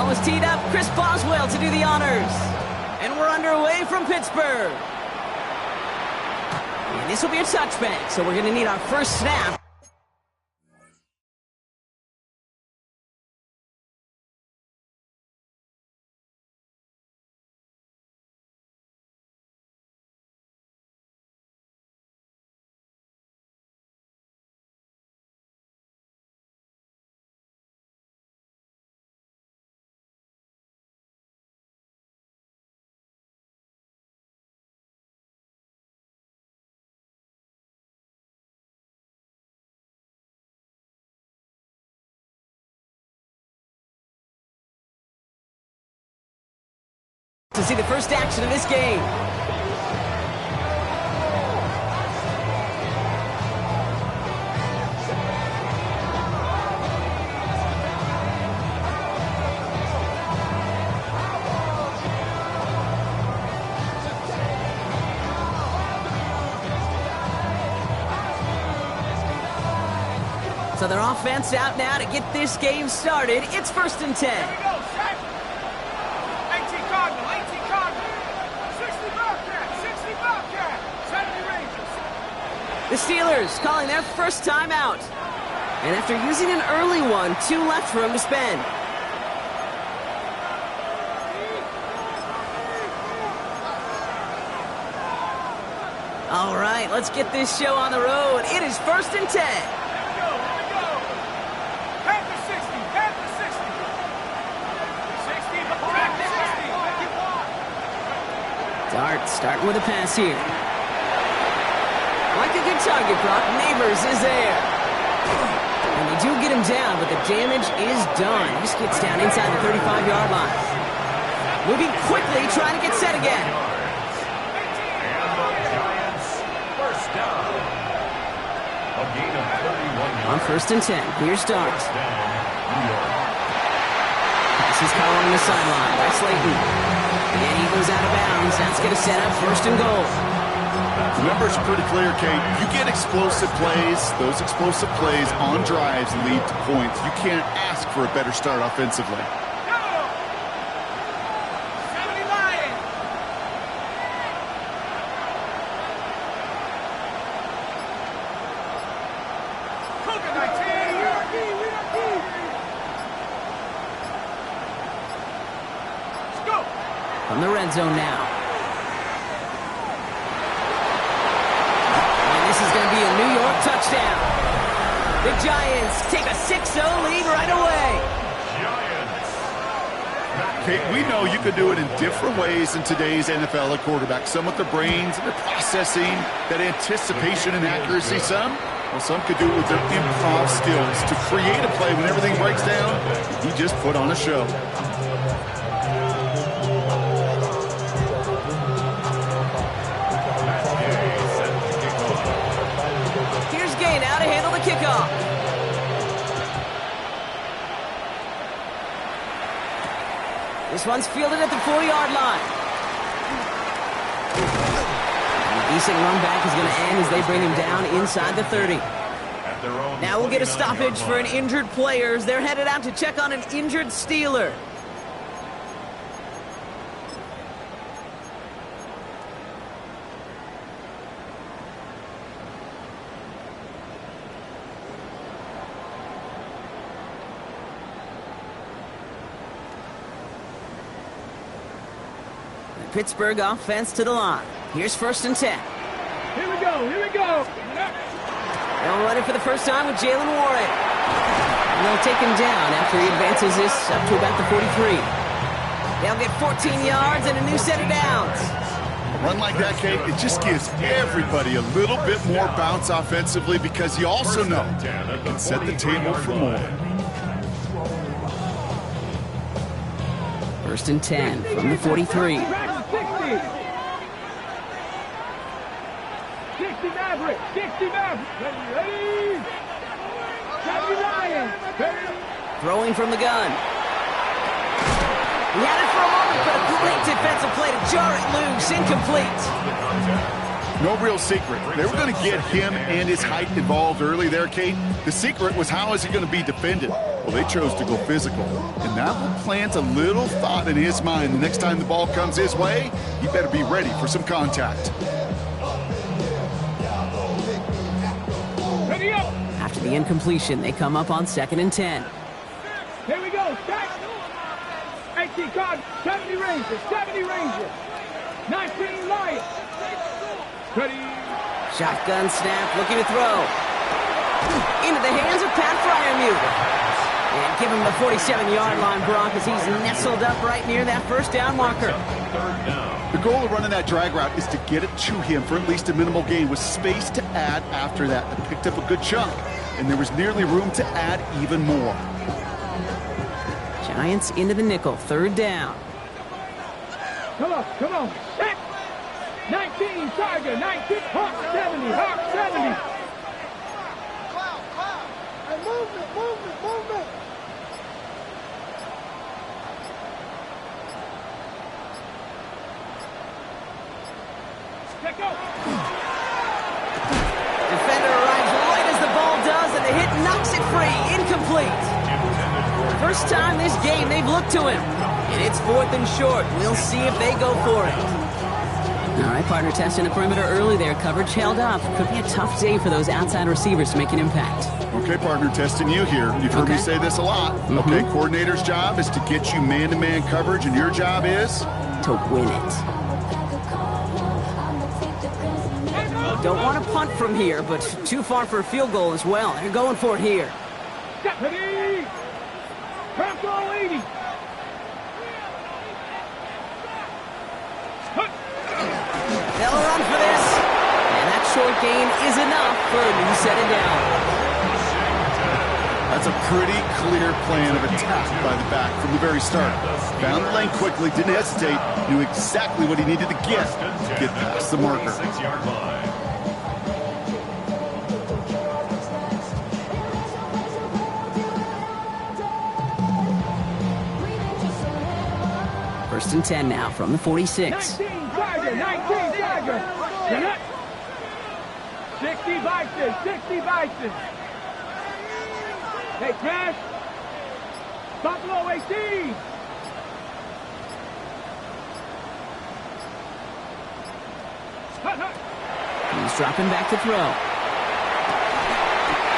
ball was teed up. Chris Boswell to do the honors. And we're underway from Pittsburgh. And this will be a touchback, so we're going to need our first snap. To see the first action of this game. So their offense out now to get this game started. It's 1st and 10. The Steelers calling their first timeout. And after using an early one, 2 left for him to spend. All right, let's get this show on the road. It is 1st and 10. Dart starting with a pass here. Like a good target, Brock. Neighbors is there. And they do get him down, but the damage is done. He just gets down inside the 35-yard line. Moving quickly, trying to get set again. First down. A gain of 31. On 1st and 10, here's Dart. Pass is caught on the sideline by Slayton. And he goes out of bounds. That's going to set up 1st and goal. Remember, it's pretty clear, Kate. You get explosive plays. Those explosive plays on drives lead to points. You can't ask for a better start offensively. From the red zone now. Be a New York touchdown. The Giants take a 6-0 lead right away. Okay, we know you can do it in different ways in today's NFL at quarterback. Some with their brains and their processing, that anticipation and accuracy. Some could do it with their improv skills to create a play when everything breaks down. He just put on a show. Now to handle the kickoff. This one's fielded at the 40-yard line. And a decent run back is going to end as they bring him down inside the 30. Now we'll get a stoppage for an injured player as they're headed out to check on an injured Steeler. Pittsburgh offense to the line. Here's 1st and 10. Here we go, here we go. They'll run it for the first time with Jalen Warren. And they'll take him down after he advances this up to about the 43. They'll get 14 yards and a new set of downs. A run like that, Kate, it just gives everybody a little bit more bounce offensively because you also know it can set the table for more. 1st and 10 from the 43. 60 Maverick, 60 Maverick. Ready? 79. Throwing from the gun. He had it for a moment, but a great defensive play to jar it loose. Incomplete. No real secret. They were going to get him and his height involved early there, Kate. The secret was, how is he going to be defended? Well, they chose to go physical. And that will plant a little thought in his mind. The next time the ball comes his way, he better be ready for some contact. Ready up. After the incompletion, they come up on 2nd and 10. Here we go. Back. 18 card. 70 Rangers. 70 Rangers. 19 Lions. Ready. Shotgun snap, looking to throw. Into the hands of Pat Fryermuth. And give him the 47-yard line, Brock, as he's nestled up right near that first down marker. The goal of running that drag route is to get it to him for at least a minimal gain, with space to add after that. They picked up a good chunk, and there was nearly room to add even more. Giants into the nickel, 3rd down. Come on, come on. Set. 19, Tiger, 19, Hawk 70, Hawk 70. Hey, movement, movement, movement. Let go. Defender arrives right as the ball does, and the hit knocks it free. Incomplete. First time this game they've looked to him. And it's 4th and short. We'll see if they go for it. All right, partner, testing the perimeter early there. Coverage held up. Could be a tough day for those outside receivers to make an impact. Okay, partner, testing you here. You've heard me say this a lot. Okay, coordinator's job is to get you man-to-man coverage, and your job is? To win it. Don't want to punt from here, but too far for a field goal as well. They're going for it here. Ready. Bronco 80. They'll run for this. And that short gain is enough for a new set it down. That's a pretty clear plan of attack by the back from the very start. Found the lane quickly, didn't hesitate, knew exactly what he needed to get past the marker. 6-yard line. First and 10 now from the 46. 19 Tiger, 19 Tiger. 60 Bison, 60 Bison. Hey, Cash. Buffalo 18. He's dropping back to throw.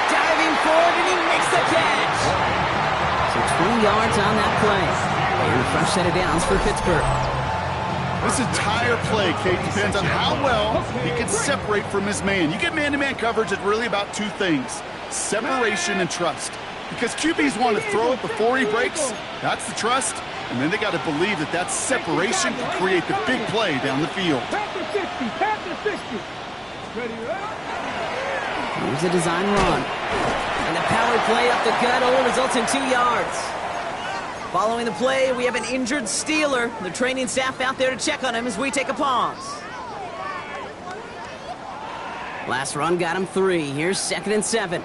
Diving forward, and he makes the catch. So 20 yards on that play. And a fresh set of downs for Pittsburgh. This entire play, Kate, depends on how well he can separate from his man. You get man-to-man coverage, it's really about two things: separation and trust. Because QBs want to throw it before he breaks. That's the trust. And then they got to believe that that separation can create the big play down the field. Panther 60, Panther 60. Ready, Here's a design run. And the power play up the gut only results in 2 yards. Following the play, we have an injured Steeler. The training staff out there to check on him as we take a pause. Last run got him 3. Here's 2nd and 7.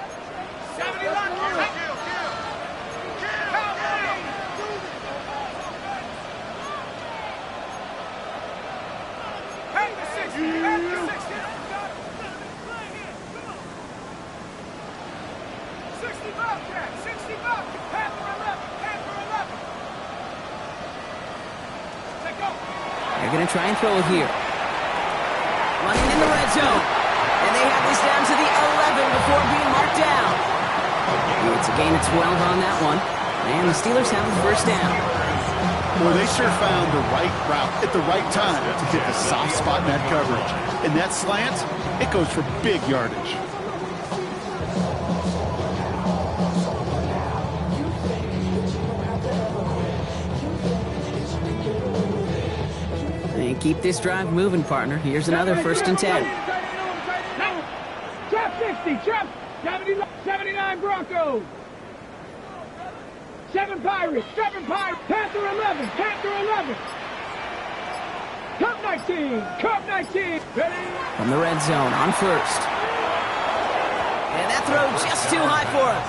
They're going to try and throw it here. Running in the red zone. And they have this down to the 11 before being marked down. It's a gain of 12 on that one. And the Steelers have the first down. Boy, they sure found the right route at the right time to hit the soft spot in that coverage. And that slant, it goes for big yardage. And keep this drive moving, partner. Here's another 1st and 10. Trap 60, trap 79 Broncos. 7 Pirates, Panther 11, Panther 11. Cup 19, Cup 19. Ready? From the red zone on 1st. And that throw just too high for us.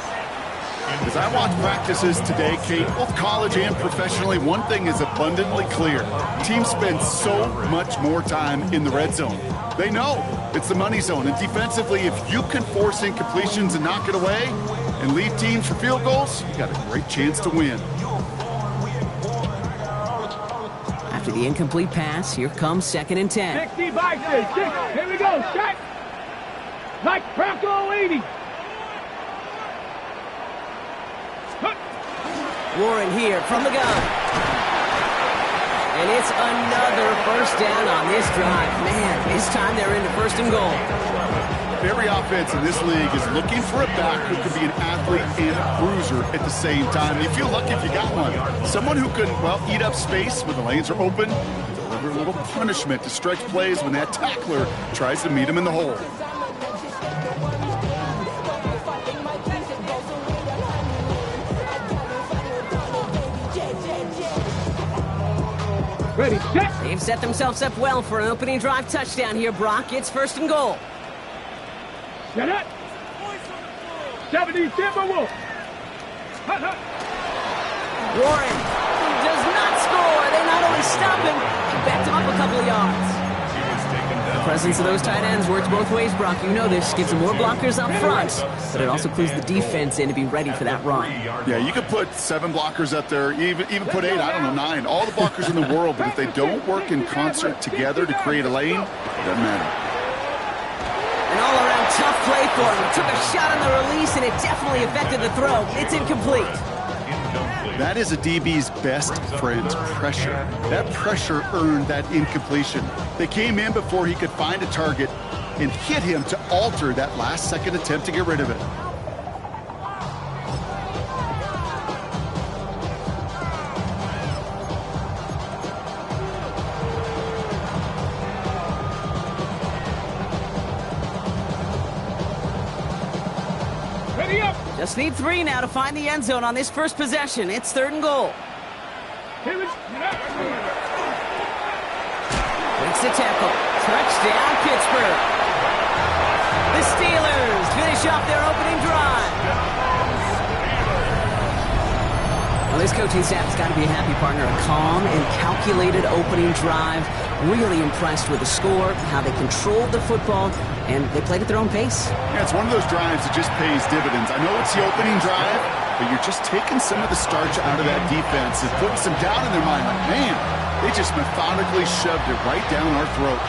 As I watch practices today, Kate, both college and professionally, one thing is abundantly clear. Teams spend so much more time in the red zone. They know it's the money zone. And defensively, if you can force incompletions and knock it away and lead teams for field goals, you got a great chance to win. After the incomplete pass, here comes 2nd and 10. 60 by 6. Here we go. Set. Like Bronco 80. Warren here from the gun. And it's another first down on this drive. Man, this time they're into 1st and goal. Every offense in this league is looking for a back who can be an athlete and a bruiser at the same time. You feel lucky if you got one. Someone who can, well, eat up space when the lanes are open, deliver a little punishment to stretch plays when that tackler tries to meet him in the hole. Ready, set. They've set themselves up well for an opening drive touchdown here, Brock. It's 1st and goal. Set it. 70 Timberwolves. Warren does not score. They not only stop him, they backed him up a couple of yards. The presence of those tight ends works both ways, Brock. You know this. Gives them more blockers up front, but it also clues the defense in to be ready for that run. Yeah, you could put 7 blockers up there, even put 8, I don't know, 9. All the blockers in the world, but if they don't work in concert together to create a lane, it doesn't matter. An all-around tough play for him. Took a shot on the release, and it definitely affected the throw. It's incomplete. That is a DB's best friend, pressure. That pressure earned that incompletion. They came in before he could find a target and hit him to alter that last-second attempt to get rid of it. Ready up. Just need 3 now to find the end zone on this first possession. It's 3rd and goal. Here we go. Makes the tackle. Touchdown, Pittsburgh. The Steelers finish off their opening drive. Well, this coaching staff has got to be a happy partner. A calm and calculated opening drive. Really impressed with the score, how they controlled the football, and they played at their own pace. Yeah, it's one of those drives that just pays dividends. I know it's the opening drive, but you're just taking some of the starch out of that defense and putting some doubt in their mind. Like, man, they just methodically shoved it right down our throat.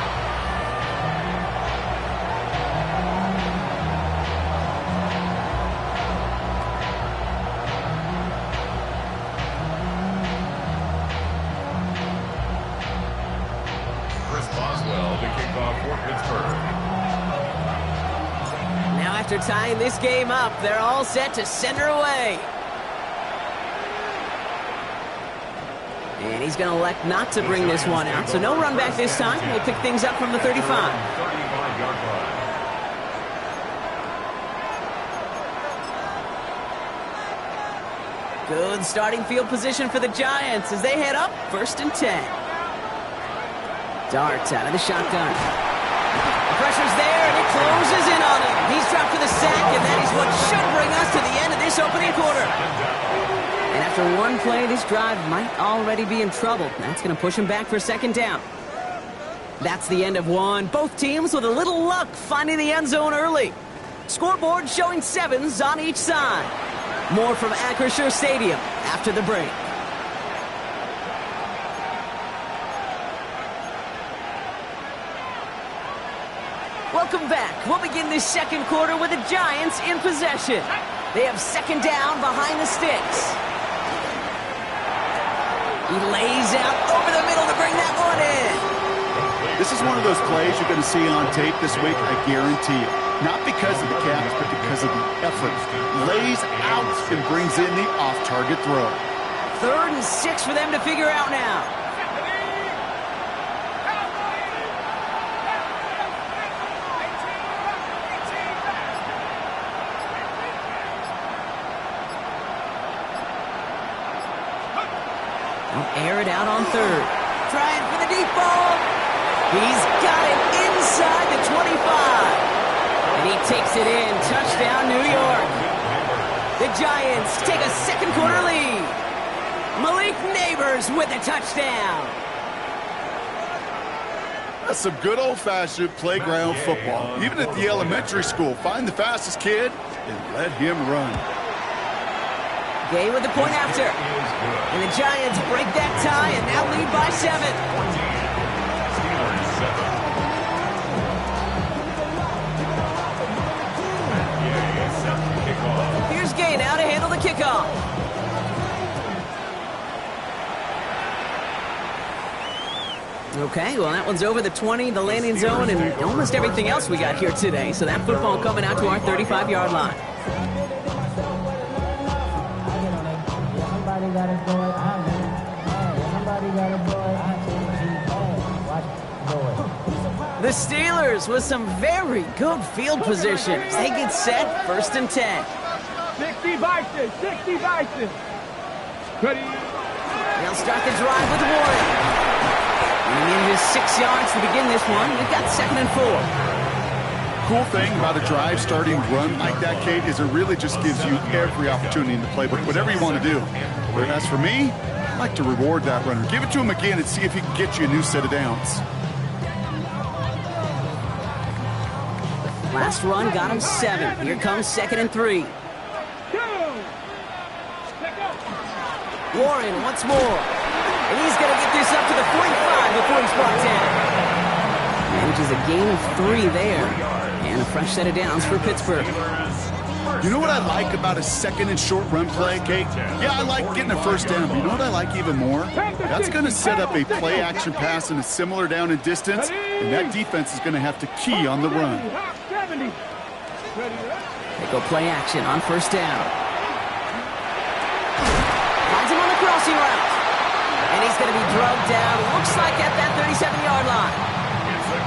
After tying this game up, they're all set to send her away. And he's going to elect not to bring this one out, so no run back this time. We'll pick things up from the 35. 35-yard line. Good starting field position for the Giants as they head up 1st and 10. Darts out of the shotgun. The pressure's there, and it closes in on him. He's dropped for the sack, and that is what should bring us to the end of this opening quarter. And after one play, this drive might already be in trouble. That's going to push him back for 2nd down. That's the end of one. Both teams with a little luck finding the end zone early. Scoreboard showing 7s on each side. More from Acrisure Stadium after the break. Welcome back. We'll begin this 2nd quarter with the Giants in possession. They have 2nd down behind the sticks. He lays out over the middle to bring that one in. This is one of those plays you're going to see on tape this week, I guarantee it. Not because of the catch, but because of the effort. Lays out and brings in the off-target throw. 3rd and 6 for them to figure out now. They'll air it out on 3rd. Trying for the deep ball. He's got it inside the 25. And he takes it in. Touchdown, New York. The Giants take a second quarter lead. Malik Neighbors with a touchdown. That's some good old-fashioned playground football. Even at the elementary school, find the fastest kid and let him run. Gay with the point after. And the Giants break that tie and now lead by 7. Steelers 7. Here's Gay now to handle the kickoff. Okay, well, that one's over the 20, the landing zone, and almost everything else we got here today. So that football coming out to our 35-yard line. The Steelers with some very good field positions. They get set, 1st and 10. 60 Bison, 60 Bison. Ready? They'll start the drive with Warren. And in just 6 yards to begin this one. We've got 2nd and 4. Cool thing about a drive starting run like that, Kate, is it really just gives you every opportunity in the playbook, whatever you want to do. But as for me, I like to reward that runner. Give it to him again and see if he can get you a new set of downs. Last run got him 7. Here comes 2nd and 3. Warren once more. And he's going to get this up to the 45 before he's brought down. Manages a gain of 3 there. And a fresh set of downs for Pittsburgh. You know what I like about a 2nd and short run play, Kate? Yeah, I like getting a 1st down, but you know what I like even more? That's going to set up a play-action pass in a similar down and distance, and that defense is going to have to key on the run. They go play action on 1st down. Finds him on the crossing route. And he's going to be drugged down, looks like at that 37-yard line.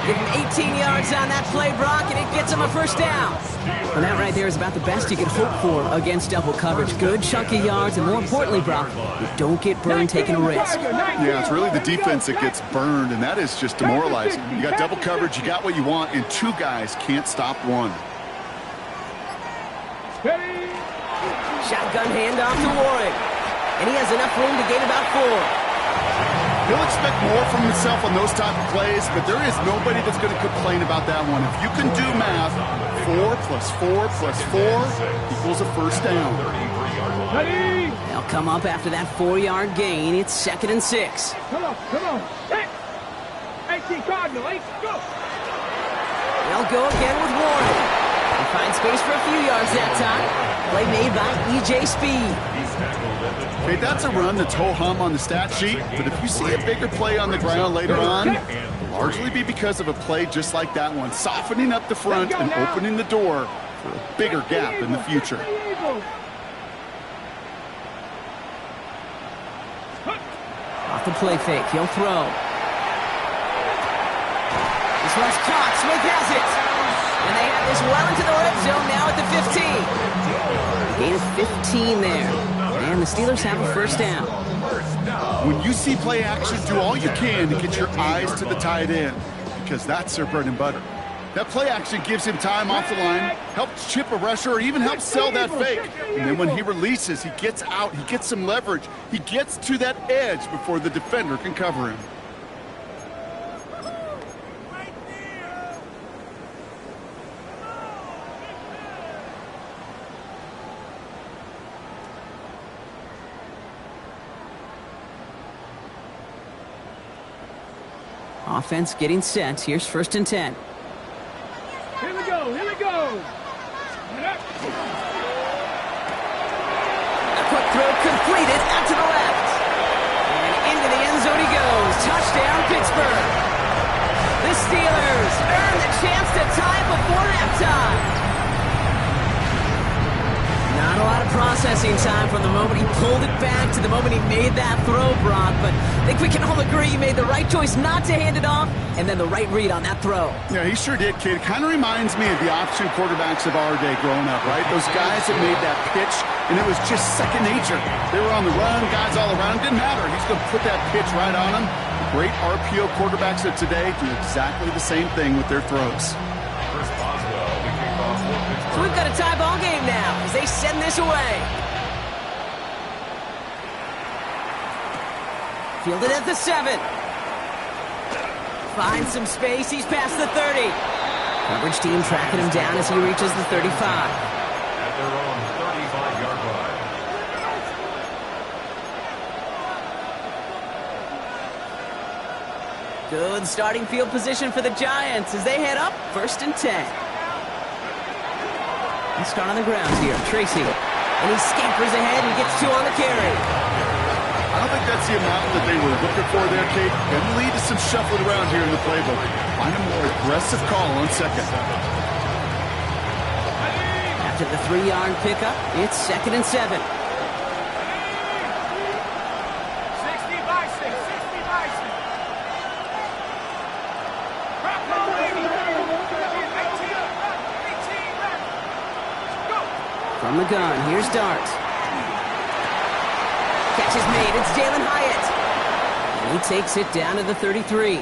Give him 18 yards on that play, Brock, and it gets him a 1st down. And that right there is about the best you could hope for against double coverage. Good chunky yards, and more importantly, Brock, you don't get burned taking a risk. Yeah, it's really the defense that gets burned, and that is just demoralizing. You got double coverage, you got what you want, and 2 guys can't stop one. Shotgun handoff to Warren. And he has enough room to gain about 4. He'll expect more from himself on those type of plays, but there is nobody that's going to complain about that one. If you can do math, 4 plus 4 plus 4 equals a 1st down. They'll come up after that 4-yard gain. It's 2nd and 6. Come on. 18 Cardinal, 8, go. They'll go again with Warren. They find space for a few yards that time. Play made by E.J. Speed. Okay, that's a run that's ho-hum on the stat sheet, but if you see a bigger play on the ground later on, it'll largely be because of a play just like that one, softening up the front and opening the door for a bigger gap in the future. Off the play fake, he'll throw. This one's caught, Smith has it. And they have this well into the red zone now at the 15. Gain of 15 there. And the Steelers have a 1st down. When you see play action, do all you can to get your eyes to the tight end, because that's their bread and butter. That play action gives him time off the line, helps chip a rusher, or even helps sell that fake. And then when he releases, he gets out, he gets some leverage. He gets to that edge before the defender can cover him. Offense getting set. Here's 1st and 10. Here we go. A quick throw completed out to the left. And into the end zone he goes. Touchdown, Pittsburgh. The Steelers earn the chance to tie before halftime. Not a lot of processing time from the moment he pulled it back to the moment he made that throw, Brock. But I think we can all agree he made the right choice not to hand it off, and then the right read on that throw. Yeah, he sure did, kid. It kind of reminds me of the option quarterbacks of our day growing up, right? Those guys that made that pitch, and it was just second nature. They were on the run, guys all around. Didn't matter. He's going to put that pitch right on them. The great RPO quarterbacks of today do exactly the same thing with their throws. So we've got a tie ball game now. as they send this away. Fielded at the 7. Finds some space. He's past the 30. Coverage team tracking him down as he reaches the 35. At their own 35-yard line. Good starting field position for the Giants as they head up 1st and 10. Let's start on the ground here. Tracy. And he scampers ahead and gets 2 on the carry. I don't think that's the amount that they were looking for there, Kate. Going to lead to some shuffling around here in the playbook. Find a more aggressive call on 2nd. After the 3-yard pickup, it's 2nd and 7. 60 by 6, 60 by 6. Rock on, baby. 18 left. Go. From the gun, here's Dart. Catch is made, it's Jalen Hyatt. And he takes it down to the 33.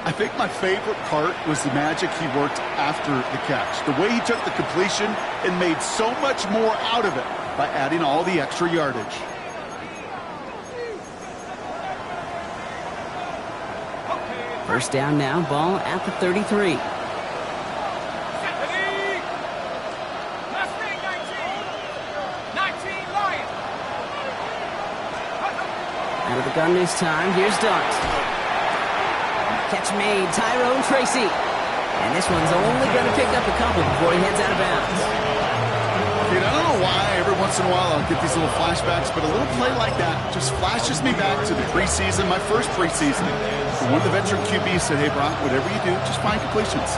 I think my favorite part was the magic he worked after the catch. The way he took the completion and made so much more out of it by adding all the extra yardage. First down now, ball at the 33. Out of the gun this time, here's Dart. Catch made, Tyrone Tracy. And this one's only going to pick up a couple before he heads out of bounds. Dude, I don't know why every once in a while I'll get these little flashbacks, but a little play like that just flashes me back to the preseason, my first preseason. And one of the veteran QBs said, hey, Brock, whatever you do, just find completions.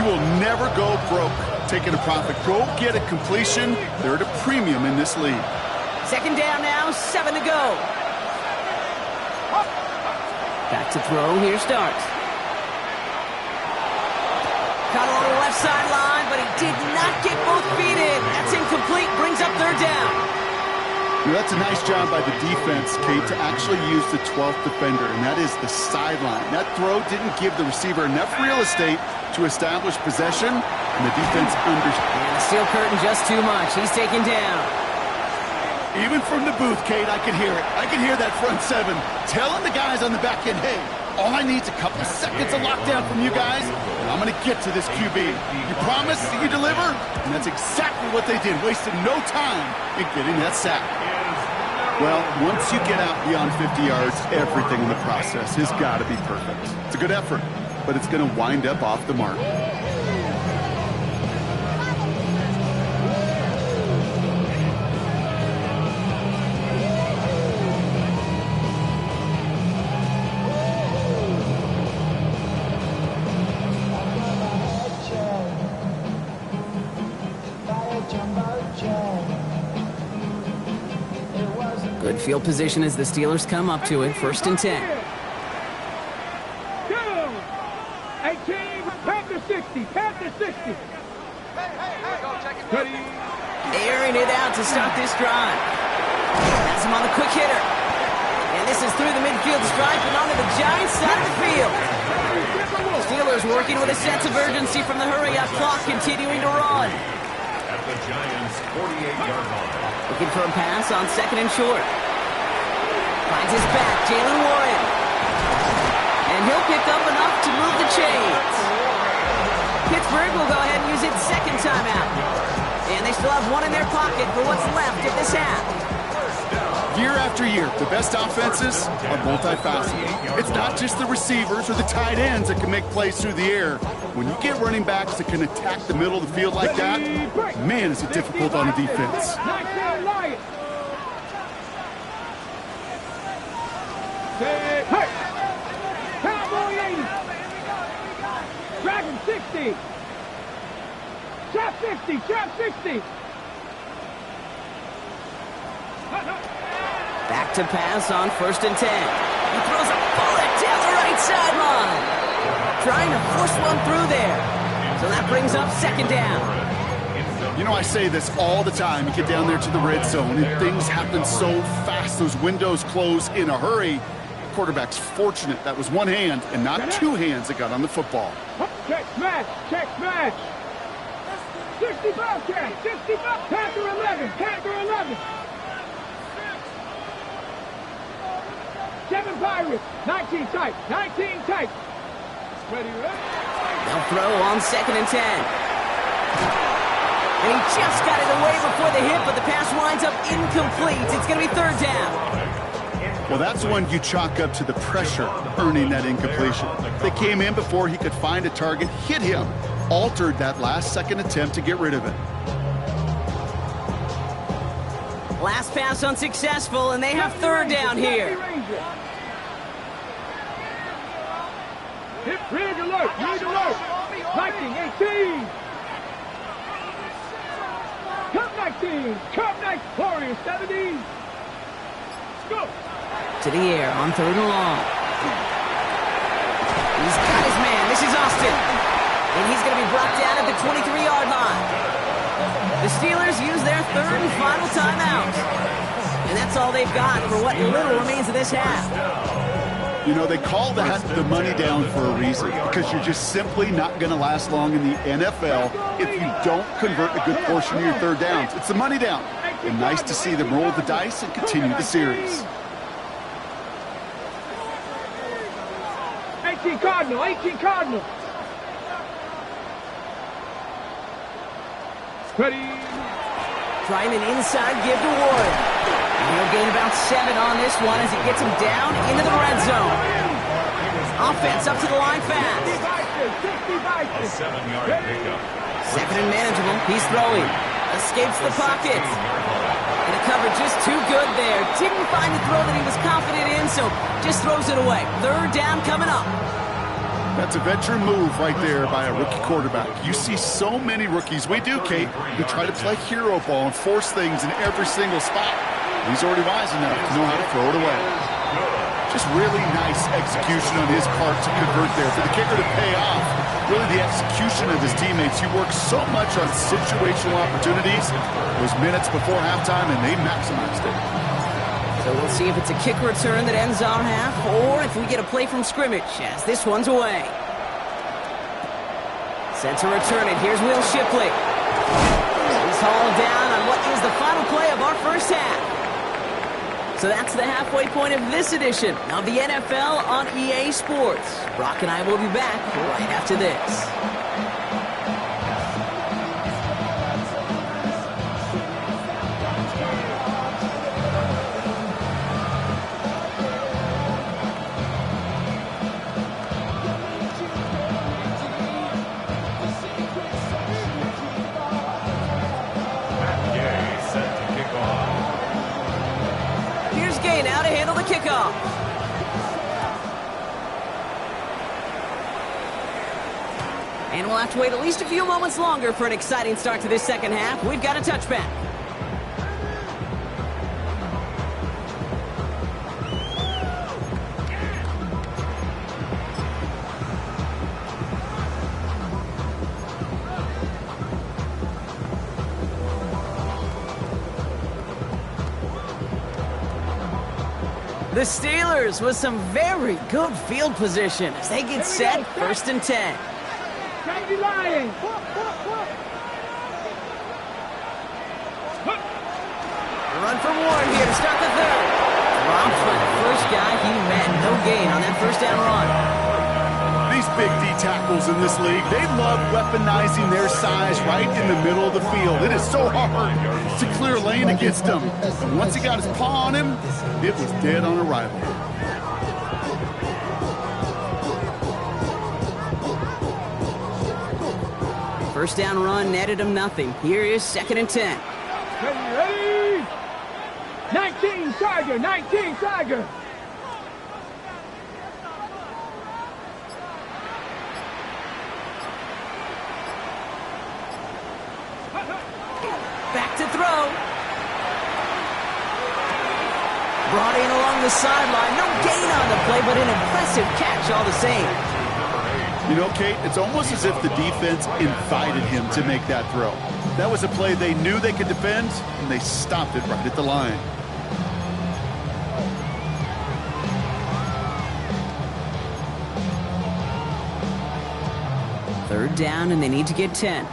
You will never go broke taking a profit. Go get a completion. They're at a premium in this league. 2nd down now, 7 to go. Back to throw, here's Dart. Caught along the left sideline, but he did not get both feet in. That's incomplete, brings up 3rd down. Well, that's a nice job by the defense, Kate, to actually use the 12th defender, and that is the sideline. That throw didn't give the receiver enough real estate to establish possession, and the defense understood. And the steel curtain just too much. He's taken down. Even from the booth, Kate, I could hear it. I could hear that front 7 telling the guys on the back end, hey, all I need is a couple seconds of lockdown from you guys, and I'm going to get to this QB. You promise that you deliver? And that's exactly what they did, wasting no time in getting that sack. Well, once you get out beyond 50 yards, everything in the process has got to be perfect. It's a good effort, but it's going to wind up off the mark. Good field position as the Steelers come up to it. 1st and 10. 18, Panther 60, Panther 60. Airing it out to start this drive. Has him on the quick hitter. And this is through the midfield stripe and onto the Giants side of the field. Steelers working with a sense of urgency from the hurry-up clock, continuing to run. At the Giants' 48-yard line. Looking for a pass on 2nd and short. Finds his back, Jalen Warren. And he'll pick up enough to move the chains. Pittsburgh will go ahead and use its 2nd timeout. And they still have one in their pocket for what's left of this half. Year after year, the best offenses are multifaceted. It's not just the receivers or the tight ends that can make plays through the air. When you get running backs that can attack the middle of the field like that, man, is it difficult on the defense. Hey! Cowboy 80! Dragon 60! Trap 60! Trap 60! Back to pass on 1st and 10. He throws a bullet down the right sideline. Trying to force one through there. So that brings up 2nd down. You know, I say this all the time. You get down there to the red zone, and things happen so fast. Those windows close in a hurry. Quarterback's fortunate that was one hand and not 2 hands that got on the football. Check smash! Check smash! 65 catch, 65. Panther 11, Panther 11. 7 Pirates, 19 tight, 19 tight. Ready, ready. They'll throw on 2nd and 10. And he just got it away before the hit, but the pass winds up incomplete. It's going to be 3rd down. Well, that's one you chalk up to the pressure earning that incompletion. They came in before he could find a target, hit him, altered that last second attempt to get rid of it. Last pass unsuccessful, and they have 3rd down here. Hit, rig alert, rig alert. Viking 18. Cup 19, Cup 19, Warriors 70. Let's go. To the air on 3rd and long. He's got his man. This is Austin. And he's going to be brought down at the 23-yard line. The Steelers use their 3rd and final timeout. And that's all they've got for what little remains of this half. You know, they call that the money down for a reason, because you're just simply not going to last long in the NFL if you don't convert a good portion of your 3rd downs. It's the money down. And nice to see them roll the dice and continue the series. 18 Cardinal, 18 Cardinal. Ready. Trying an inside give to Warren. He'll gain about 7 on this one as he gets him down into the red zone. Offense up to the line fast. A 7-yard pickup. 2nd and manageable. He's throwing. Escapes the pocket. And the coverage just too good there. Didn't find the throw that he was confident in, so just throws it away. 3rd down coming up. That's a veteran move right there by a rookie quarterback. You see so many rookies, we do, Kate, who try to play hero ball and force things in every single spot. He's already wise enough to know how to throw it away. Just really nice execution on his part to convert there. For the kicker to pay off, really the execution of his teammates. He works so much on situational opportunities, those minutes before halftime, and they maximized it. So we'll see if it's a kick return that ends our half, or if we get a play from scrimmage as this one's away. Set to return it. Here's Will Shipley. He's hauled down on what is the final play of our first half. So that's the halfway point of this edition of the NFL on EA Sports. Brock and I will be back right after this. Now to handle the kickoff. And we'll have to wait at least a few moments longer for an exciting start to this 2nd half. We've got a touchback. The Steelers with some very good field position as they get set, 1st and 10. Candy Lion. Run for Warren here to start the 3rd. Dropped by the first guy he met. No gain on that 1st down run. These big D tackles in this league, they love weaponizing their size right in the middle of the field. It is so hard to clear lane against them. And once he got his paw on him, it was dead on arrival. First down run netted him nothing. Here is 2nd and 10. Ready? 19 Tiger, 19 Tiger. Back to throw. Brought in along the sideline. No gain on the play, but an impressive catch all the same. You know, Kate, it's almost as if the defense invited him to make that throw. That was a play they knew they could defend, and they stopped it right at the line. Third down, and they need to get 10.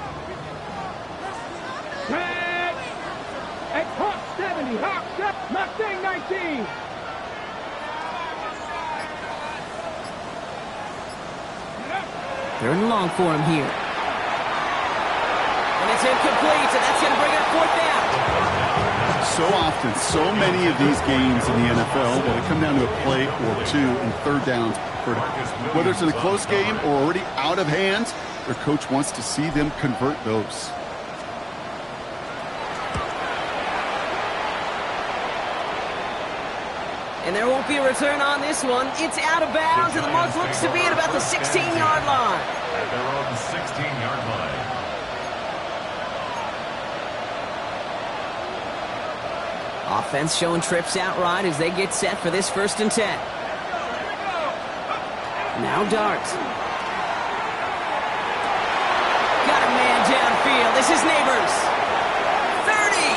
Third and long for him here. And it's incomplete, and that's going to bring up fourth down. So often, so many of these games in the NFL that it come down to a play or two in third downs. Whether it's in a close game or already out of hand, their coach wants to see them convert those. And there won't be a return on this one. It's out of bounds, and the mark looks to be at about the 16-yard line. At their own 16-yard line. Offense showing trips outright as they get set for this 1st and 10. Now Darts. Got a man downfield. This is Neighbors. 30.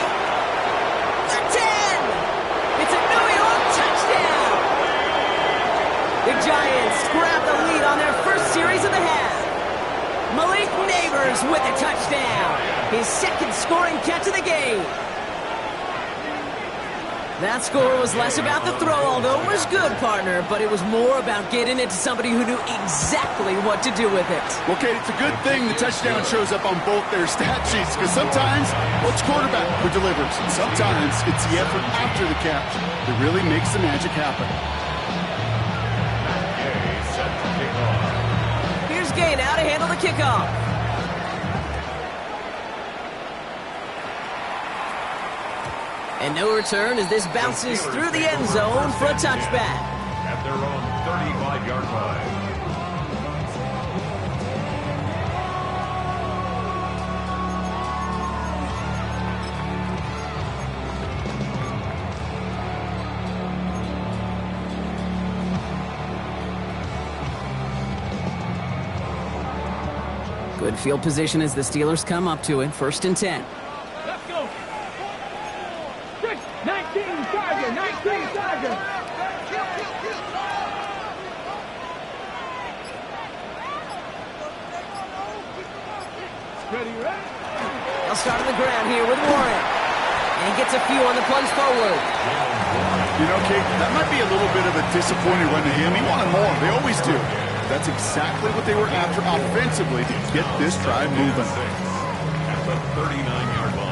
The 10. It's a New York touchdown. The Giants grab the lead on their first series of the half. Malik Neighbors with a touchdown. His second scoring catch of the game. That score was less about the throw, although it was good, partner, but it was more about getting it to somebody who knew exactly what to do with it. Well, Kate, it's a good thing the touchdown shows up on both their stat sheets, because sometimes it's quarterback who delivers, and sometimes it's the effort after the catch that really makes the magic happen. Here's Gay now to handle the kickoff. And no return as this bounces through the end zone for a touchback. At their own 35-yard line. Good field position as the Steelers come up to it. 1st and 10. Let's go. 19 Tiger, 19 Tiger. Ready? They'll start on the ground here with Warren. And he gets a few on the plunge forward. You know, Kate, that might be a little bit of a disappointing run to him. He wanted more. They always do. That's exactly what they were after offensively to get this drive moving. At the 39-yard line.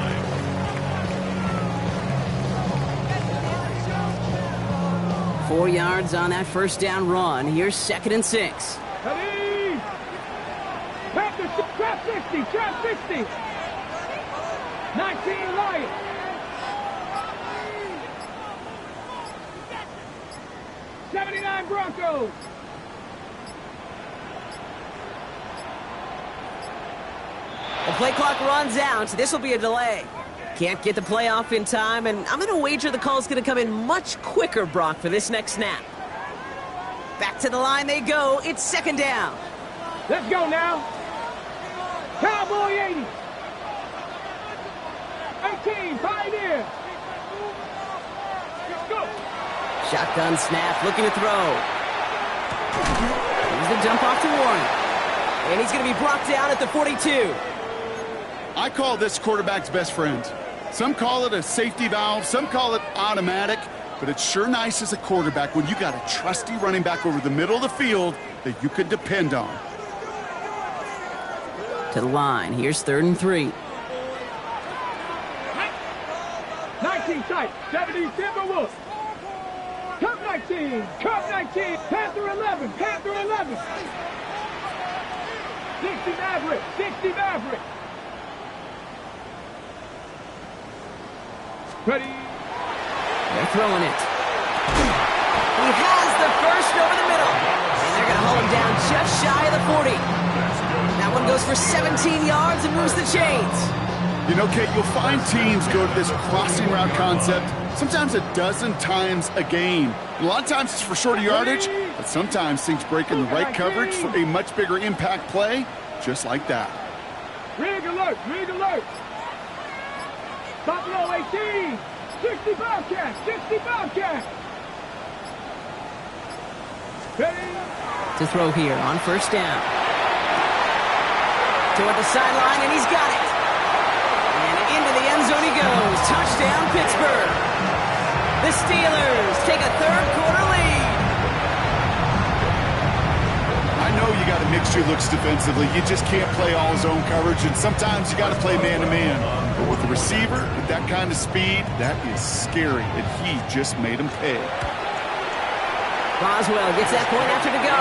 4 yards on that 1st down run. Here's 2nd and 6. Ready? Trap 60, trap 60. 19 Lions. '79 Broncos. The play clock runs out. This will be a delay. Can't get the play off in time, and I'm going to wager the call's going to come in much quicker, Brock, for this next snap. Back to the line they go. It's 2nd down. Let's go now. Cowboy 80. 18, Pioneer. Let's go. Shotgun snap, looking to throw. Here's the jump off to Warren. And he's going to be brought down at the 42. I call this quarterback's best friend. Some call it a safety valve, some call it automatic, but it's sure nice as a quarterback when you got a trusty running back over the middle of the field that you can depend on. To the line. Here's 3rd and 3. 19 tight. 70 Timberwolves. Cup 19. Cup 19. Panther 11. Panther 11. 60 Maverick. 60 Maverick. Ready? They're throwing it. He has the first over the middle. And they're going to hold him down just shy of the 40. That one goes for 17 yards and moves the chains. You know, Kate, you'll find teams go to this crossing route concept sometimes a dozen times a game. A lot of times it's for shorter yardage, but sometimes things break in the right coverage for a much bigger impact play, just like that. Rig alert. Rig alert. Buffalo 18. 60 Bobcat. 60 Bobcat. Ready? To throw here on 1st down. Toward the sideline, and he's got it. And into the end zone he goes. Touchdown, Pittsburgh. The Steelers take a 3rd quarter lead. I know you got a mixture of looks defensively. You just can't play all zone coverage, and sometimes you got to play man-to-man. But with the receiver, with that kind of speed, that is scary, and he just made him pay. Boswell gets that point after to go.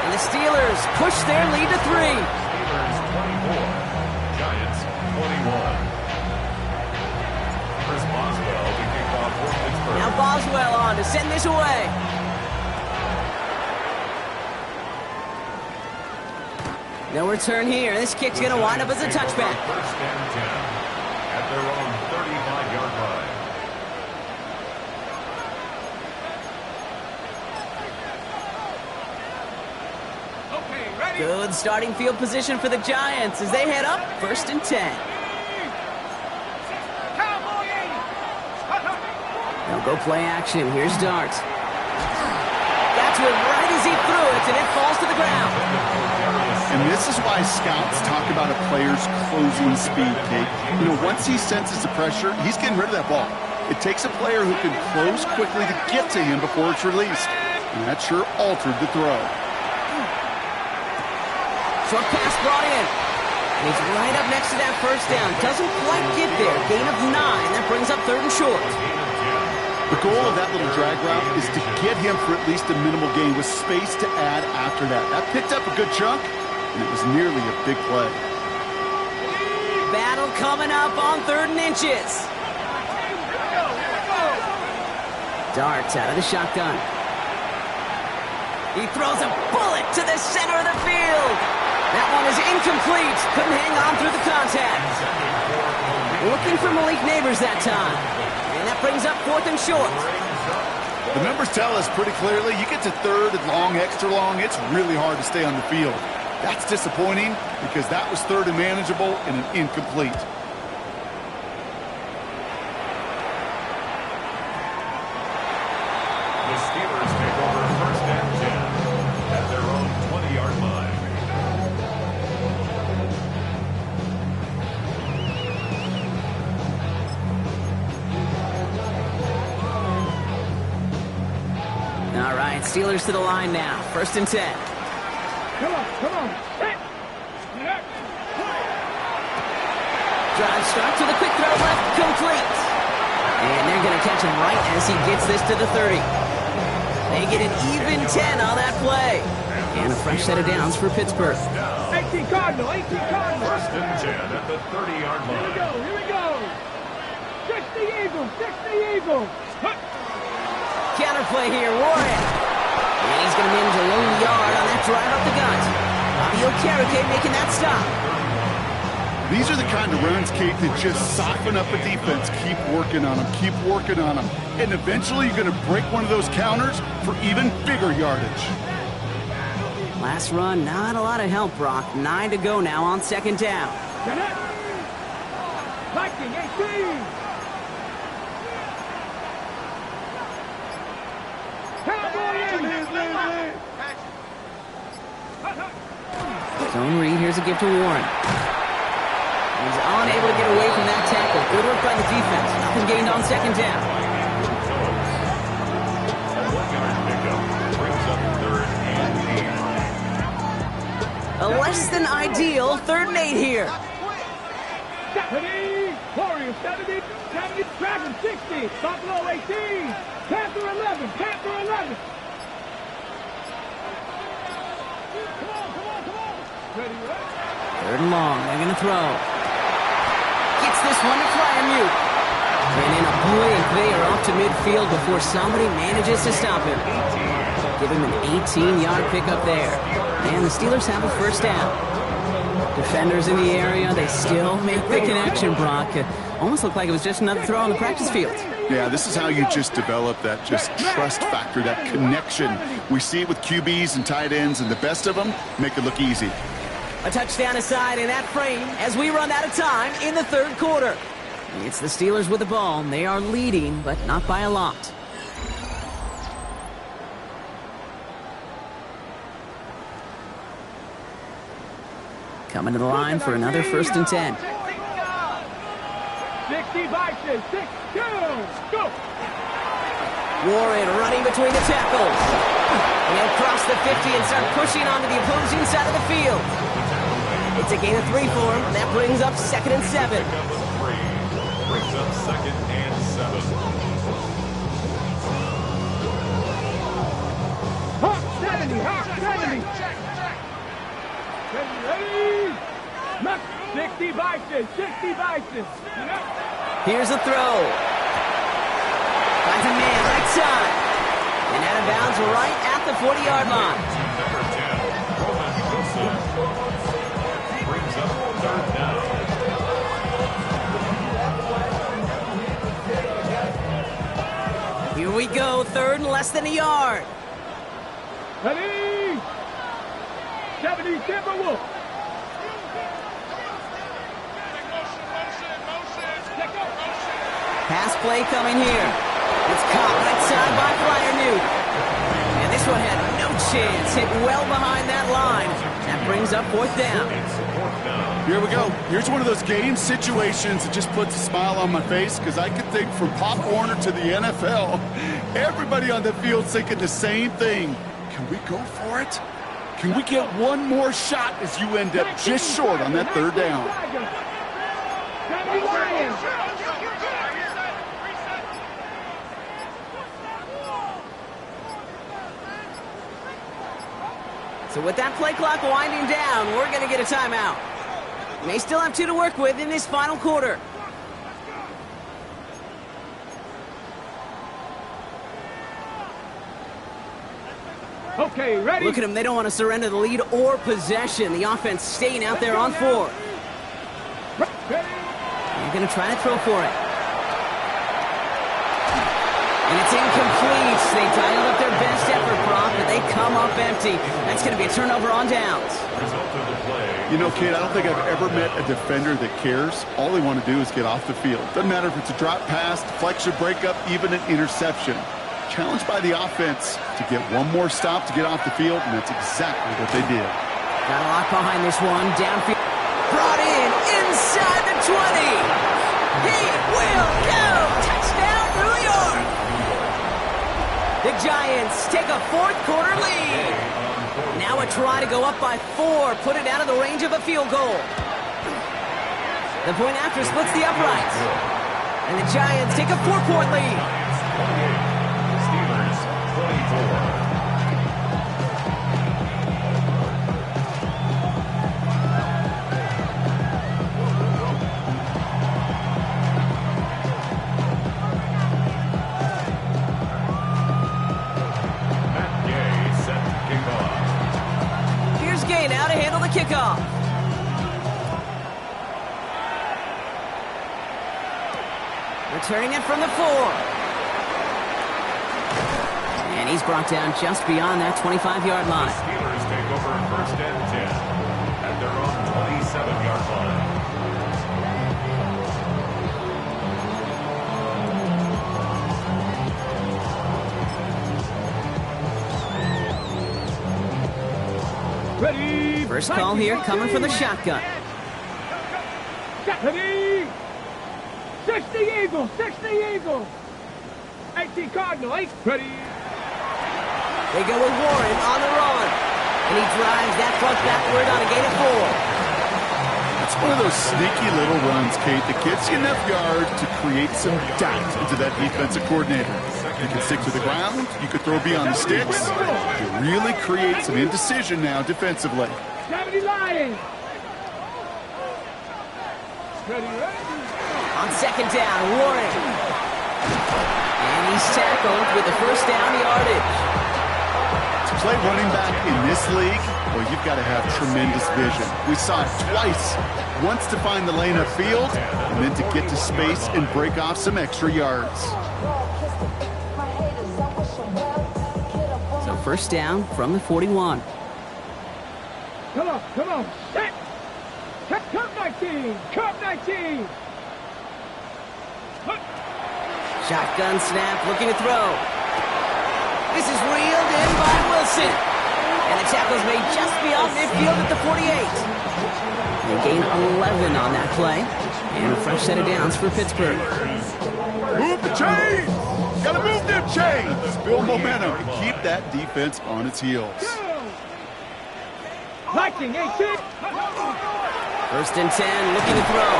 And the Steelers push their lead to 3. Steelers 24, Giants 21. Chris Boswell to kick off for Pittsburgh. Now Boswell on to send this away. No return here. This kick's going to wind up as a touchback. First and 10 at their own 35-yard line. Good starting field position for the Giants as they head up 1st and 10. They'll go play action. Here's Darts. That's it right as he threw it, and it falls to the ground. And this is why scouts talk about a player's closing speed, Kate. You know, once he senses the pressure, he's getting rid of that ball. It takes a player who can close quickly to get to him before it's released. And that sure altered the throw. Short pass brought in. And he's right up next to that first down. Doesn't quite get there. Gain of 9. That brings up 3rd and short. The goal of that little drag route is to get him for at least a minimal gain with space to add after that. That picked up a good chunk, and it was nearly a big play. Battle coming up on 3rd and inches. Darts out of the shotgun. He throws a bullet to the center of the field. That one is incomplete. Couldn't hang on through the contact. Looking for Malik Neighbors that time. And that brings up 4th and short. The numbers tell us pretty clearly, you get to 3rd and long, extra long, it's really hard to stay on the field. That's disappointing because that was 3rd and manageable and an incomplete. The Steelers take over 1st and 10 at their own 20-yard line. All right, Steelers to the line now. 1st and 10. Come on, come on. Drive start to the quick throw left, complete. And they're going to catch him right as he gets this to the 30. They get an even 10 on that play. And a fresh set of downs for Pittsburgh. 18 Cardinal, 18 Cardinal. 1st and 10 at the 30-yard line. Here we go. 60 Eagles, 60 Eagles. Counterplay here, Warren. And he's going to manage a lone yard on that drive up the gut. Bobby Okereke making that stop. These are the kind of runs, Kate, that just soften up a defense. Keep working on them, keep working on them. And eventually you're going to break one of those counters for even bigger yardage. Last run, not a lot of help, Brock. 9 to go now on 2nd down. Viking, 18. Zone read, here's a give to Warren. He's unable to get away from that tackle. Good work by the defense. Nothing gained on 2nd down. A 1-yard pickup brings up 3rd and 8. A less than ideal 3rd and 8 here. 70, Warriors 70, 70, Dragon 60, Buffalo 18, Panther 11, Panther 11. Come on, come on, come on. Ready, ready. 3rd and long, they're going to throw. Gets this one to Fryermuth. And in a blink, they are off to midfield before somebody manages to stop him. Give him an 18-yard pickup there. And the Steelers have a 1st down. Defenders in the area, they still make the connection, Brock. It almost looked like it was just another throw on the practice field. Yeah, this is how you just develop that just trust factor, that connection. We see it with QBs and tight ends, and the best of them make it look easy. A touchdown aside in that frame as we run out of time in the 3rd quarter. It's the Steelers with the ball. They are leading, but not by a lot. Coming to the line for another 1st and 10. 60 Vikings, 6-2, go! Warren running between the tackles. And he'll cross the 50 and start pushing onto the opposing side of the field. It's a gain of 3 for him, and that brings up 2nd and 7. Brings up 2nd and 7. Hawk 70, Hawk 70. Ready? Look, 60 Bison, 60 Bison. Here's a throw. Finds a man right side. And out of bounds right at the 40-yard line. Number 10, Roman Wilson. Brings up 3rd down. Here we go, 3rd and less than a yard. Ready? 70 Timberwolf. Pass play coming here. It's caught right side by Fryermuth. And this one had no chance. Hit well behind that line. That brings up 4th down. Here we go. Here's one of those game situations that just puts a smile on my face because I can think from Pop Warner to the NFL, everybody on the field's thinking the same thing. Can we go for it? Can we get one more shot as you end up just short on that 3rd down? So with that play clock winding down, we're going to get a timeout. May still have 2 to work with in this final quarter. Okay, ready? Look at them. They don't want to surrender the lead or possession. The offense staying out there on 4. They're going to try to throw for it. And it's incomplete. They dialed up their best effort, Brock, but they come up empty. That's going to be a turnover on downs. You know, kid, I don't think I've ever met a defender that cares. All they want to do is get off the field. Doesn't matter if it's a drop pass, deflection, breakup, even an interception. Challenged by the offense to get one more stop to get off the field, and that's exactly what they did. Got a lock behind this one. Downfield. Brought in inside the 20. He will go. Touchdown, New York. The Giants take a 4th quarter lead. Now a try to go up by 4. Put it out of the range of a field goal. The point after splits the uprights. And the Giants take a 4-point lead. Steelers 24. Now to handle the kickoff. Returning it from the 4. And he's brought down just beyond that 25-yard line. Steelers take over 1st and 10 at their own 27-yard line. Ready? First call here coming for the shotgun. Ready? 60 Eagles, 60 Eagles. 18 Cardinal, 8. Ready? They go with Warren on the run. And he drives that front backward on a gain of 4. It's one of those sneaky little runs, Kate, that gets you enough yards to create some doubt into that defensive coordinator. You can stick to the ground. You could throw beyond the sticks. You really create some indecision now defensively. 70 Lions. Ready? On 2nd down, Warren. And he's tackled with the 1st down yardage. To play running back in this league, well, you've got to have tremendous vision. We saw it twice. Once to find the lane upfield, and then to get to space and break off some extra yards. So 1st down from the 41. Come on, come on. Set. Cup 19. Cup 19. Shotgun snap, looking to throw. This is reeled in by Wilson. And the tackle's made just beyond midfield at the 48. They gain 11 on that play. And a fresh set of downs for Pittsburgh. Move the chains! Gotta move them chains. Build momentum and keep that defense on its heels. Lightning, 18. First and 10, looking to throw.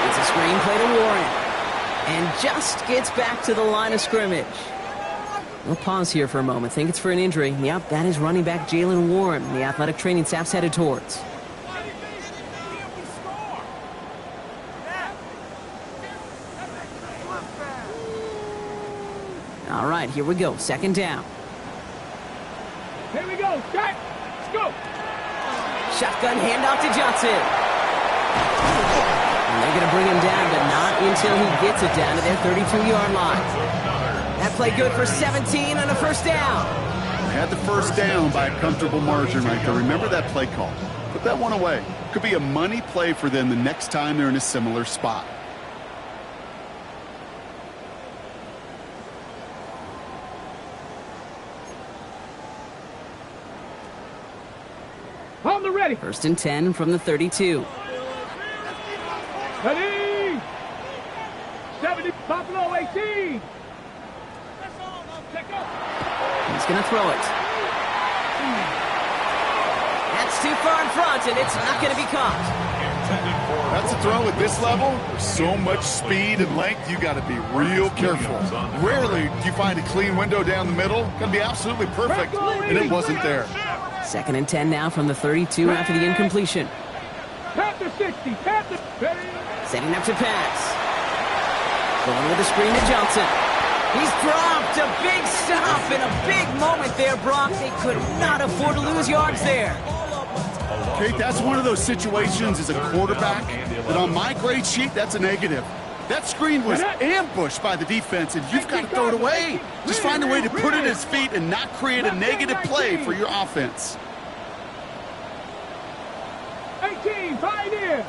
It's a screen play to Warren. And just gets back to the line of scrimmage. We'll pause here for a moment. Think it's for an injury. Yep, that is running back Jalen Warren, the athletic training staff's headed towards. All right, here we go. Second down. Here we go. Start. Let's go. Shotgun handoff to Johnson. And they're going to bring him down, but not until he gets it down to their 32-yard line. That play good for 17 on a first down. Had the first down by a comfortable margin right there. Remember that play call. Put that one away. Could be a money play for them the next time they're in a similar spot. On the ready. First and 10 from the 32. Ready. 70. Buffalo 18. He's going to throw it. That's too far in front, and it's not going to be caught. That's a throw at this level. There's so much speed and length, you got to be real careful. Rarely do you find a clean window down the middle. Going to be absolutely perfect, and it wasn't there. Second and 10 now from the 32 after the incompletion. Panther 60. Panther. Ready. Setting up to pass. Going with the screen to Johnson. He's dropped a big stop and a big moment there, Brock. They could not afford to lose yards there. Okay, that's one of those situations as a quarterback that on my grade sheet, that's a negative. That screen was ambushed by the defense, and you've got to throw it away. Just find a way to put it at his feet and not create a negative play for your offense. 18, Pioneer.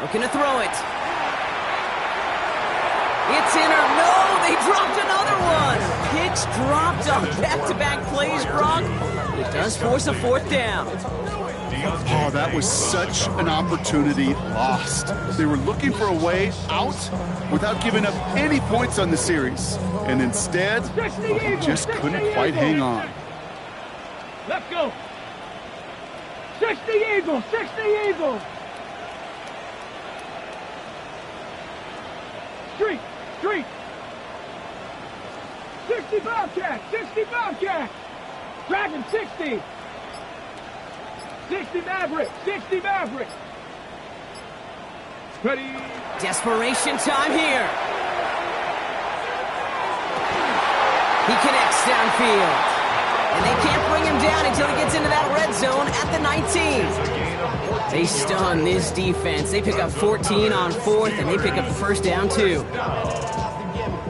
Looking to throw it. It's in or no, they dropped another one. Picks dropped on back-to-back plays, Brock. It does force a fourth down. Oh, that was such an opportunity lost. They were looking for a way out without giving up any points on the series. And instead, they just couldn't quite hang on. Let's go. 60 Eagles, 60 Eagles. Street, street. 60 Bobcat, 60 Bobcat. Dragon 60. 60 Maverick, 60 Maverick. Ready. Desperation time here. He connects downfield. And they can't bring him down until he gets into that red zone at the 19. They stun this defense. They pick up 14 on fourth, and they pick up the first down, too.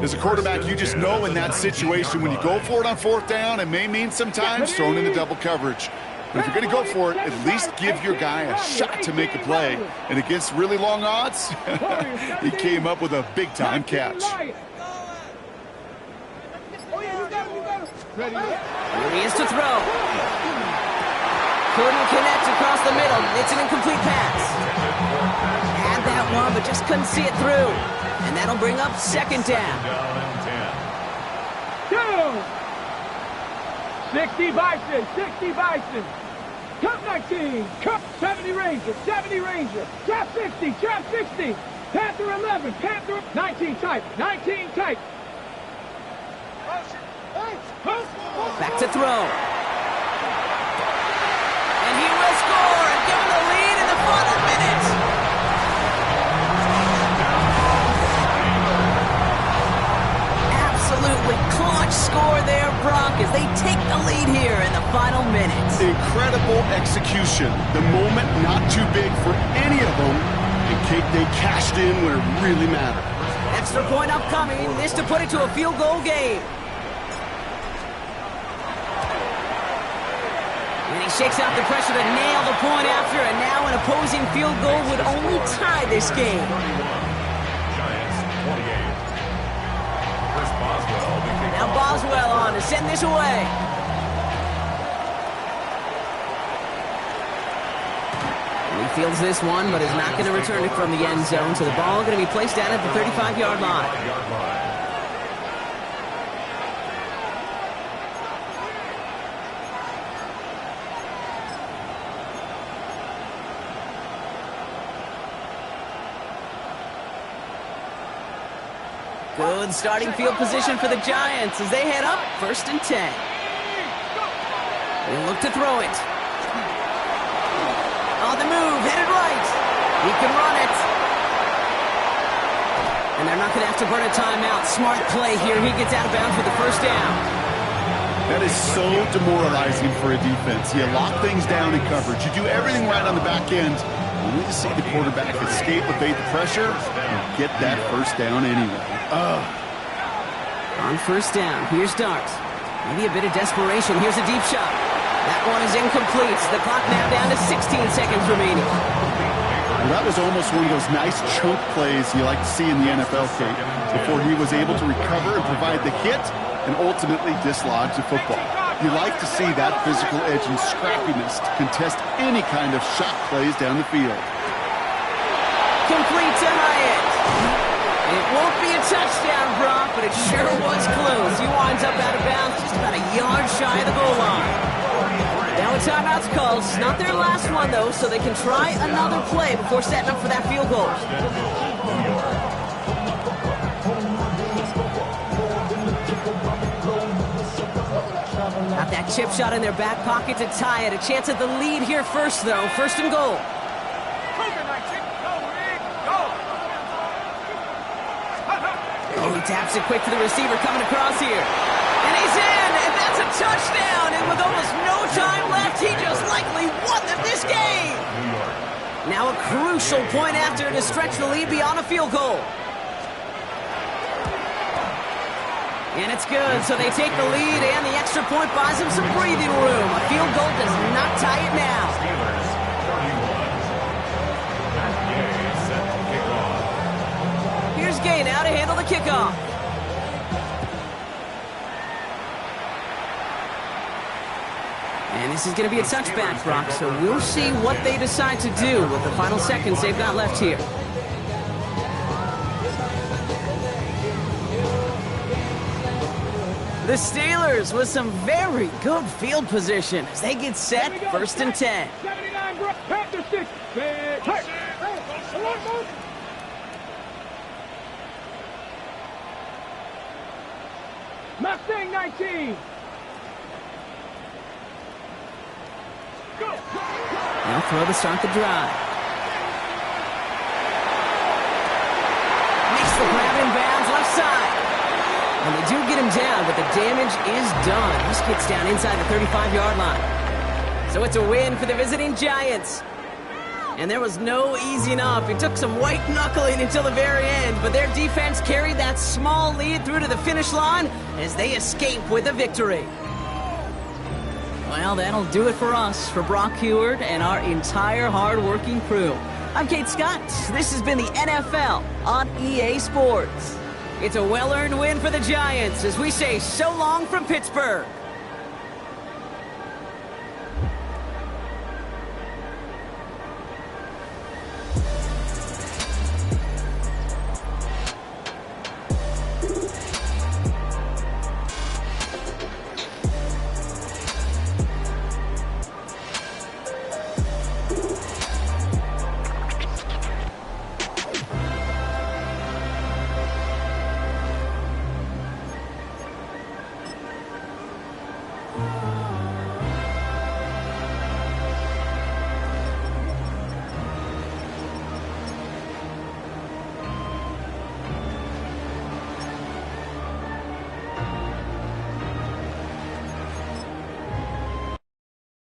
As a quarterback, you just know in that situation when you go for it on fourth down, it may mean sometimes throwing in the double coverage. But if you're going to go for it, at least give your guy a shot to make a play. And against really long odds, he came up with a big-time catch. Ready. Here he is to throw. Couldn't connect across the middle. It's an incomplete pass. Had that one, but just couldn't see it through. And that'll bring up second down. Go! 60 Bison, 60 Bison. Cup 19, Cup 70 Ranger, 70 Ranger. Trap 60, Trap 60. Panther 11, Panther 19 type, 19 type. Back to throw. And he will score and give him the lead in the final minute. Absolutely clutch score there, Brock, as they take the lead here in the final minute. Incredible execution. The moment not too big for any of them. And they cashed in when it really mattered. Extra point upcoming. This to put it to a field goal game. And he shakes out the pressure to nail the point after, and now an opposing field goal would only tie this game. Giants 28. Chris Boswell. Now Boswell on to send this away. fields this one, but is not going to return it from the end zone. So the ball going to be placed down at the 35-yard line. Good starting field position for the Giants as they head up 1st and 10. They look to throw it. On the move, headed right. He can run it. And they're not going to have to burn a timeout. Smart play here. He gets out of bounds with the 1st down. That is so demoralizing for a defense. You lock things down in coverage. You do everything right on the back end. Only to see the quarterback escape, evade the pressure, and get that 1st down anyway. On 1st down, here's Dart. Maybe a bit of desperation. Here's a deep shot. That one is incomplete. The clock now down to 16 seconds remaining. Well, that was almost one of those nice chunk plays you like to see in the NFL, Kate, before he was able to recover and provide the hit and ultimately dislodge the football. You like to see that physical edge and scrappiness to contest any kind of shot plays down the field. Complete to Hyatt. It won't be a touchdown, Brock, but it sure was close. He winds up out of bounds just about a yard shy of the goal line. Now a timeout's called. It's not their last one, though, so they can try another play before setting up for that field goal. Got that chip shot in their back pocket to tie it. A chance at the lead here first, though. 1st and goal. Oh, he taps it quick to the receiver coming across here. And he's in, and that's a touchdown. And with almost no time left, he just likely won them this game. Now a crucial point after to stretch the lead beyond a field goal. And it's good, so they take the lead, and the extra point buys them some breathing room. A field goal does not tie it now. Here's Gay now to handle the kickoff. And this is going to be a touchback, Brock, so we'll see what they decide to do with the final seconds they've got left here. The Steelers with some very good field position as they get set 1st and 10. 79, Panther 6. Mustang 19. Go. Now throw to start the drive. Makes the grab in bounds left side. And they do get him down, but the damage is done. This gets down inside the 35-yard line. So it's a win for the visiting Giants. And there was no easing up. It took some white knuckling until the very end, but their defense carried that small lead through to the finish line as they escape with a victory. Well, that'll do it for us, for Brock Heward and our entire hard-working crew. I'm Kate Scott. This has been the NFL on EA Sports. It's a well-earned win for the Giants as we say so long from Pittsburgh.